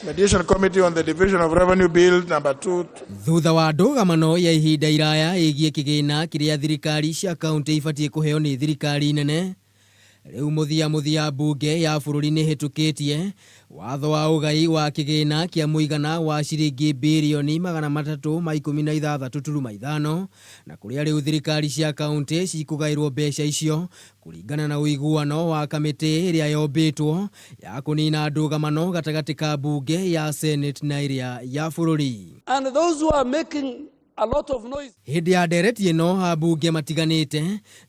Mediation Committee on the Division of Revenue Bill number 2. Thutha wa ndũgamano ya ihinda iraya ĩgiĩ kĩgĩna kĩrĩa thirikari cia kaunti ibatie kũheo nĩ thirikari nene, rĩu mũthia mbunge ya bũrũri nĩ hĩtũkĩtie watho wa ũgai wa kĩgĩna kĩa mũigana wa ciringi birioni 316.5 na kũrĩa rĩu thirikari cia kaunti cikũgaĩrwo mbeca icio kũringana na ũiguano wa kamĩtĩ ĩrĩa yombĩtwo ya kũnina ndũgamano gatagatĩ ka mbunge ya Senate na ĩrĩa ya bũrũri. And those who are making a lot of noise. Hĩndĩ ya ndereti ĩno ambunge matiganĩte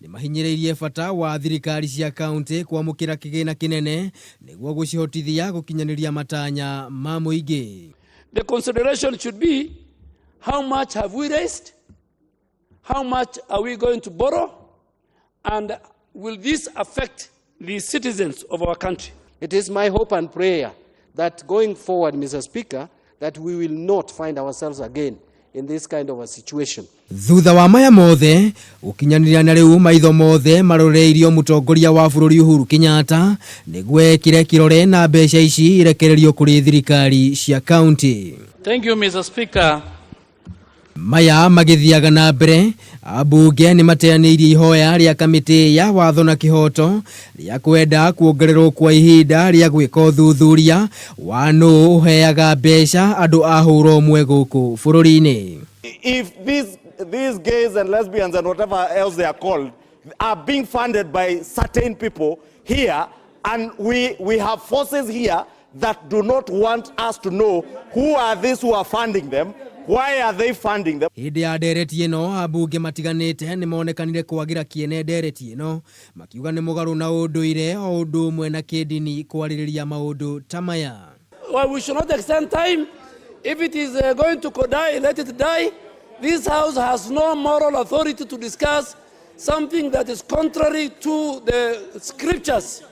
nĩ mahinyĩrĩirie bata wa thirikari cia kaunti kwamũkĩra kĩgĩna kĩnene nĩguo gũcihotithia gũkinyanĩria matanya ma mũingĩ. The consideration should be, how much have we raised? How much are we going to borrow? And will this affect the citizens of our country? It is my hope and prayer that going forward, Mr. Speaker, that we will not find ourselves again in this kind of a situation. Thutha wa maya mothe ukinyanĩria na rĩu maitho mothe maroreirio mũtongoria wa bũrũri Uhuru Kenyatta nĩguo ekĩre kĩrore na mbeca ici irekererio kũrĩ thirikari cia kaunti. Thank you, Mr. Speaker. Maya magĩthiaga na mbere, ambunge nĩ mateanĩirie ihoya rĩa kamĩtĩ ya watho na kĩhoto rĩa kwenda kuongererwo kwa ihinda rĩa gwĩka ũthuthuria wa nũ ũheaga mbeca andũ a hũra ũmwe gũkũ bũrũri-inĩ. If these gays and lesbians and whatever else they are called are being funded by certain people here, and we have forces here that do not want us to know who are these who are funding them, why are they funding them? Hĩndĩ ya ndereti ĩno ambunge matiganĩte nĩ monekanire kwagĩra kĩene ndereti ĩno makiuga nĩ mũgarũ na ũndũire o ũndũ ũmwe na kĩndini kwarĩrĩria maũndũ ta maya. Well, we should not extend time. If it is going to die, let it die. This House has no moral authority to discuss something that is contrary to the scriptures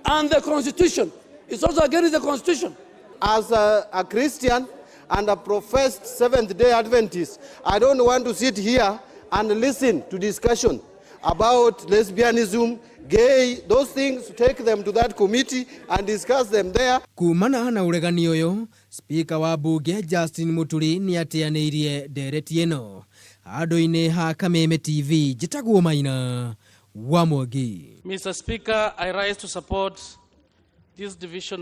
and the Constitution. It's also against the Constitution. As a Christian and a professed Seventh-day Adventist, I don't want to sit here and listen to discussion about lesbianism, gay, those things. Take them to that committee and discuss them there. Kumana na uregani ũyũ, Speaker wa bunge Justin Muturi nĩ ateanĩirie ndereti ĩno. Handũ-inĩ ha Kameme TV, njĩtagwo Maina wa Mwangi. Mr. Speaker, I rise to support this division